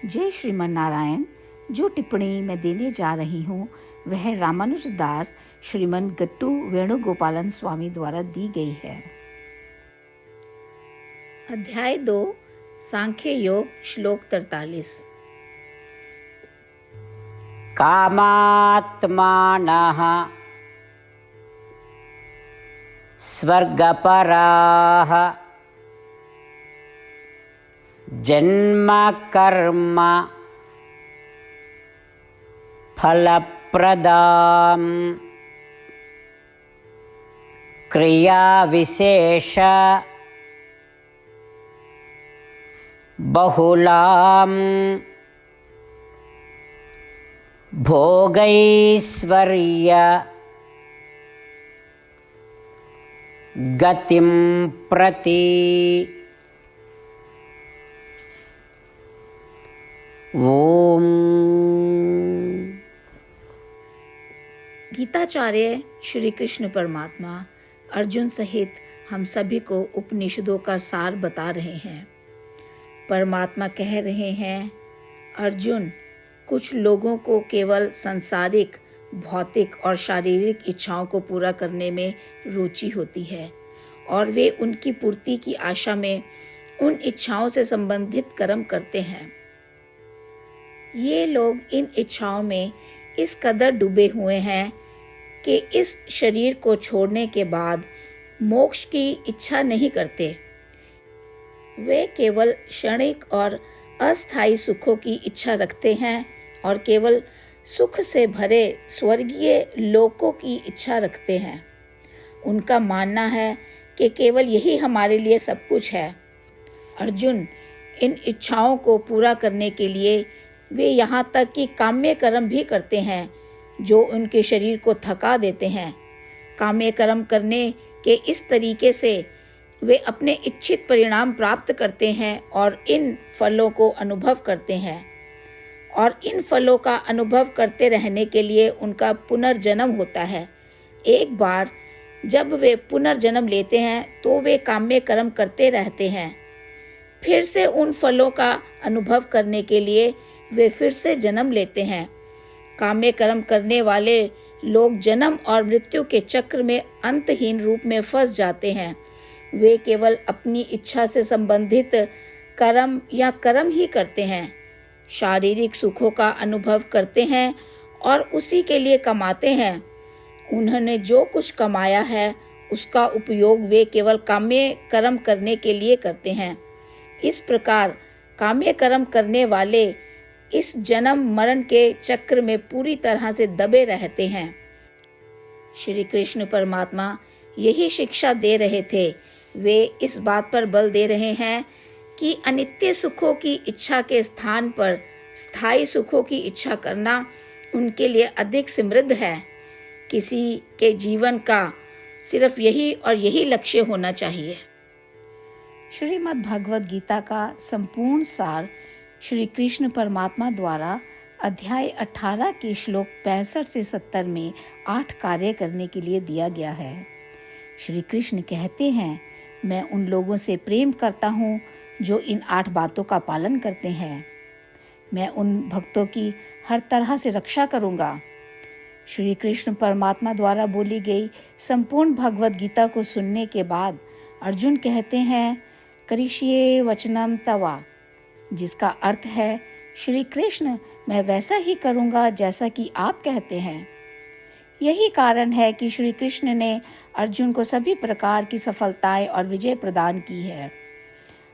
जय श्रीमन नारायण। जो टिप्पणी मैं देने जा रही हूँ वह रामानुज दास श्रीमन गट्टू वेणुगोपालन स्वामी द्वारा दी गई है। अध्याय 2 सांख्य योग श्लोक 43। कामात्मानः स्वर्गपराः जन्म कर्म फलप्रदां क्रियाविशेष बहुलां भोगैश्वर्य गतिं प्रति ओम। गीताचार्य श्री कृष्ण परमात्मा अर्जुन सहित हम सभी को उपनिषदों का सार बता रहे हैं। परमात्मा कह रहे हैं, अर्जुन, कुछ लोगों को केवल सांसारिक, भौतिक और शारीरिक इच्छाओं को पूरा करने में रुचि होती है और वे उनकी पूर्ति की आशा में उन इच्छाओं से संबंधित कर्म करते हैं। ये लोग इन इच्छाओं में इस कदर डूबे हुए हैं कि इस शरीर को छोड़ने के बाद मोक्ष की इच्छा नहीं करते। वे केवल क्षणिक और अस्थायी सुखों की इच्छा रखते हैं और केवल सुख से भरे स्वर्गीय लोकों की इच्छा रखते हैं। उनका मानना है कि केवल यही हमारे लिए सब कुछ है। अर्जुन, इन इच्छाओं को पूरा करने के लिए वे यहाँ तक कि काम्य कर्म भी करते हैं जो उनके शरीर को थका देते हैं। काम्य कर्म करने के इस तरीके से वे अपने इच्छित परिणाम प्राप्त करते हैं और इन फलों को अनुभव करते हैं, और इन फलों का अनुभव करते रहने के लिए उनका पुनर्जन्म होता है। एक बार जब वे पुनर्जन्म लेते हैं तो वे काम्य कर्म करते रहते हैं। फिर से उन फलों का अनुभव करने के लिए वे फिर से जन्म लेते हैं। काम्य कर्म करने वाले लोग जन्म और मृत्यु के चक्र में अंतहीन रूप में फंस जाते हैं। वे केवल अपनी इच्छा से संबंधित कर्म या कर्म ही करते हैं, शारीरिक सुखों का अनुभव करते हैं और उसी के लिए कमाते हैं। उन्होंने जो कुछ कमाया है उसका उपयोग वे केवल काम्य कर्म करने के लिए करते हैं। इस प्रकार काम्य कर्म करने वाले इस जन्म मरण के चक्र में पूरी तरह से दबे रहते हैं। श्री कृष्ण परमात्मा यही शिक्षा दे रहे थे। वे इस बात पर बल दे रहे हैं कि अनित्य सुखों की इच्छा के स्थान पर स्थायी सुखों की इच्छा करना उनके लिए अधिक समृद्ध है। किसी के जीवन का सिर्फ यही और यही लक्ष्य होना चाहिए। श्रीमद् भगवद गीता का संपूर्ण सार श्री कृष्ण परमात्मा द्वारा अध्याय 18 के श्लोक 65 से 70 में 8 कार्य करने के लिए दिया गया है। श्री कृष्ण कहते हैं, मैं उन लोगों से प्रेम करता हूँ जो इन 8 बातों का पालन करते हैं। मैं उन भक्तों की हर तरह से रक्षा करूँगा। श्री कृष्ण परमात्मा द्वारा बोली गई संपूर्ण भगवद गीता को सुनने के बाद अर्जुन कहते हैं, करिष्ये वचनम तवा, जिसका अर्थ है, श्री कृष्ण, मैं वैसा ही करूँगा जैसा कि आप कहते हैं। यही कारण है कि श्री कृष्ण ने अर्जुन को सभी प्रकार की सफलताएं और विजय प्रदान की है।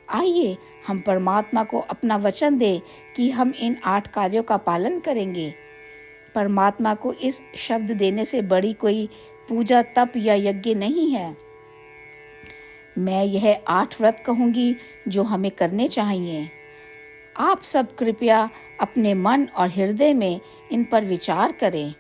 आइए हम परमात्मा को अपना वचन दें कि हम इन 8 कार्यों का पालन करेंगे। परमात्मा को इस शब्द देने से बड़ी कोई पूजा, तप या यज्ञ नहीं है। मैं यह 8 व्रत कहूँगी जो हमें करने चाहिए। आप सब कृपया अपने मन और हृदय में इन पर विचार करें।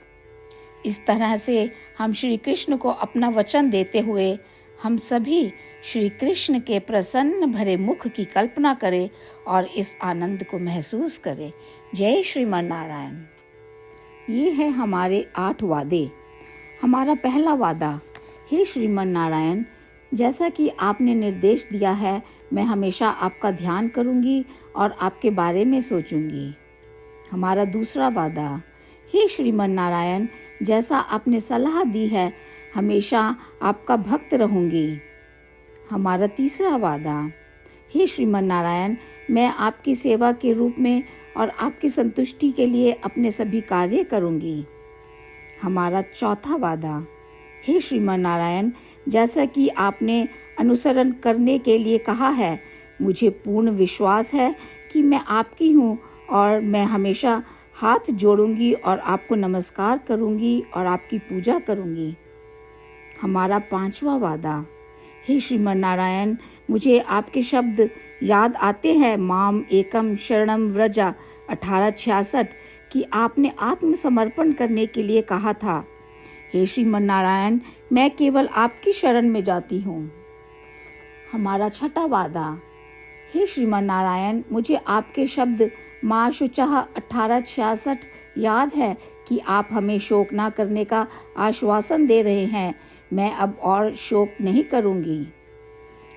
इस तरह से हम श्री कृष्ण को अपना वचन देते हुए हम सभी श्री कृष्ण के प्रसन्न भरे मुख की कल्पना करें और इस आनंद को महसूस करें। जय श्रीमन नारायण। ये है हमारे 8 वादे। हमारा पहला वादा, हे श्रीमन नारायण, जैसा कि आपने निर्देश दिया है मैं हमेशा आपका ध्यान करूंगी और आपके बारे में सोचूंगी। हमारा दूसरा वादा, हे श्रीमन नारायण, जैसा आपने सलाह दी है हमेशा आपका भक्त रहूंगी। हमारा तीसरा वादा, हे श्रीमन नारायण, मैं आपकी सेवा के रूप में और आपकी संतुष्टि के लिए अपने सभी कार्य करूंगी। हमारा चौथा वादा, हे श्रीमन नारायण, जैसा कि आपने अनुसरण करने के लिए कहा है, मुझे पूर्ण विश्वास है कि मैं आपकी हूँ और मैं हमेशा हाथ जोड़ूंगी और आपको नमस्कार करूंगी और आपकी पूजा करूंगी। हमारा पांचवा वादा, हे श्रीमन नारायण, मुझे आपके शब्द याद आते हैं, माम एकम शरणम व्रजा 1866, कि आपने आत्मसमर्पण करने के लिए कहा था। हे श्रीमन नारायण, मैं केवल आपकी शरण में जाती हूँ। हमारा छठा वादा, हे श्रीमन नारायण, मुझे आपके शब्द माँ शुचः 1866 याद है कि आप हमें शोक ना करने का आश्वासन दे रहे हैं। मैं अब और शोक नहीं करूँगी।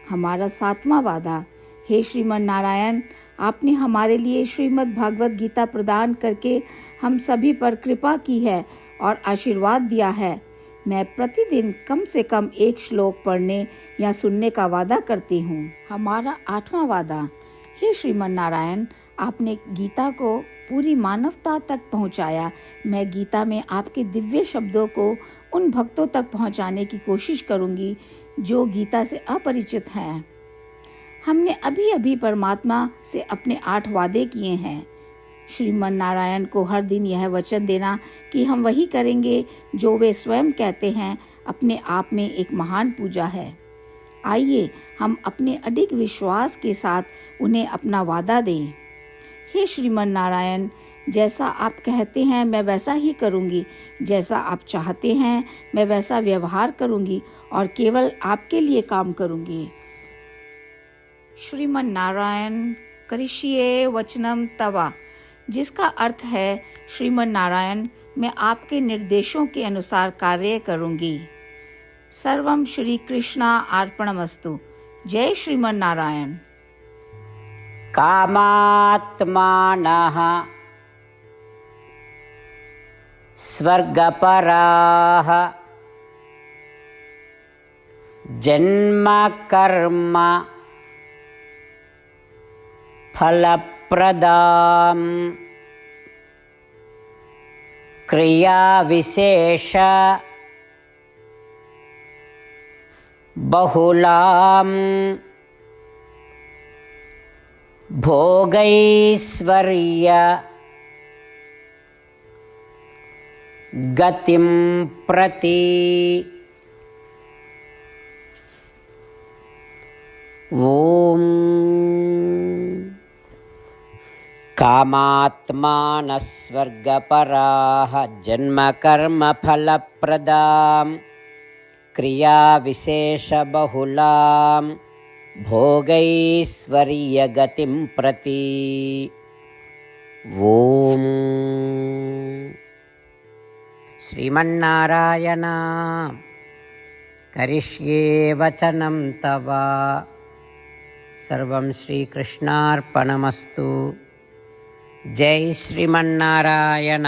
हमारा सातवां वादा, हे श्रीमन नारायण, आपने हमारे लिए श्रीमद् भागवत गीता प्रदान करके हम सभी पर कृपा की है और आशीर्वाद दिया है। मैं प्रतिदिन कम से कम एक श्लोक पढ़ने या सुनने का वादा करती हूँ। हमारा आठवां वादा, हे श्रीमन नारायण, आपने गीता को पूरी मानवता तक पहुँचाया। मैं गीता में आपके दिव्य शब्दों को उन भक्तों तक पहुँचाने की कोशिश करूँगी जो गीता से अपरिचित हैं। हमने अभी अभी परमात्मा से अपने 8 वादे किए हैं। श्रीमन नारायण को हर दिन यह वचन देना कि हम वही करेंगे जो वे स्वयं कहते हैं, अपने आप में एक महान पूजा है। आइए हम अपने अडिग विश्वास के साथ उन्हें अपना वादा दें। हे श्रीमन नारायण, जैसा आप कहते हैं मैं वैसा ही करूँगी, जैसा आप चाहते हैं मैं वैसा व्यवहार करूँगी और केवल आपके लिए काम करूँगी। श्रीमन नारायण करिष्ये वचनम तवा, जिसका अर्थ है, श्रीमन नारायण, मैं आपके निर्देशों के अनुसार कार्य करूँगी। सर्वम श्री कृष्णा अर्पणमस्तु। जय श्रीमन नारायण। कामात्मानः स्वर्गपराः जन्मकर्म फलप्रदां क्रियाविशेष बहुलां भोगैश्वर्य गतिं प्रति ओम। कामात्मानः स्वर्गपराः जन्मकर्मफलप्रदां क्रियाविशेषबहुलां भोगैश्वर्यगतिं प्रति ओम। श्रीमन्नारायण करिष्ये वचनं तव। सर्वं श्रीकृष्णार्पणमस्तु। जय श्रीमन्नारायण।